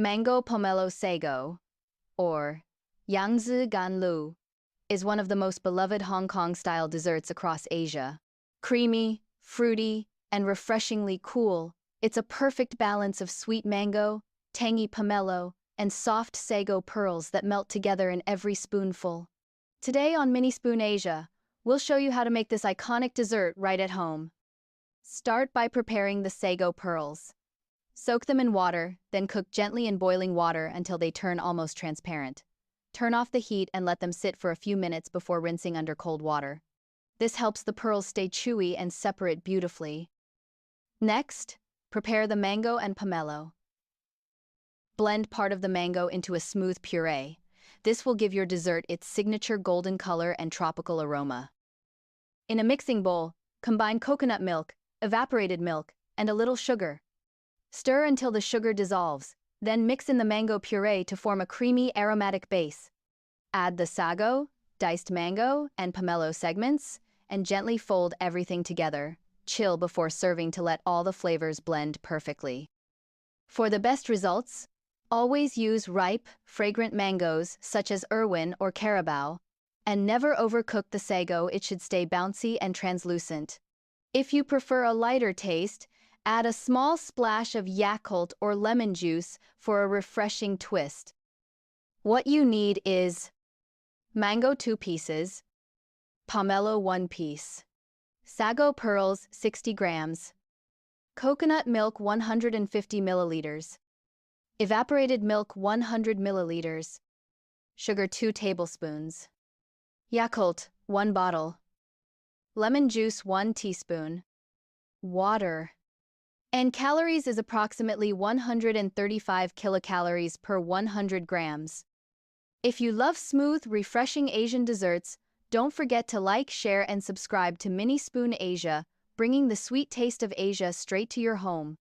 Mango Pomelo Sago, or楊枝甘露, is one of the most beloved Hong Kong-style desserts across Asia. Creamy, fruity, and refreshingly cool, it's a perfect balance of sweet mango, tangy pomelo, and soft sago pearls that melt together in every spoonful. Today on Mini Spoon Asia, we'll show you how to make this iconic dessert right at home. Start by preparing the sago pearls. Soak them in water, then cook gently in boiling water until they turn almost transparent. Turn off the heat and let them sit for a few minutes before rinsing under cold water. This helps the pearls stay chewy and separate beautifully. Next, prepare the mango and pomelo. Blend part of the mango into a smooth puree. This will give your dessert its signature golden color and tropical aroma. In a mixing bowl, combine coconut milk, evaporated milk, and a little sugar. Stir until the sugar dissolves, then mix in the mango puree to form a creamy, aromatic base. Add the sago, diced mango, and pomelo segments, and gently fold everything together. Chill before serving to let all the flavors blend perfectly. For the best results, always use ripe, fragrant mangoes such as Irwin or Carabao, and never overcook the sago. It should stay bouncy and translucent. If you prefer a lighter taste, add a small splash of Yakult or lemon juice for a refreshing twist. What you need is mango 2 pieces, pomelo 1 piece, sago pearls 60 grams, coconut milk 150 milliliters, evaporated milk 100 milliliters, sugar 2 tablespoons, Yakult 1 bottle, lemon juice 1 teaspoon, water. And calories is approximately 135 kilocalories per 100 grams. If you love smooth, refreshing Asian desserts, don't forget to like, share, and subscribe to Mini Spoon Asia, bringing the sweet taste of Asia straight to your home.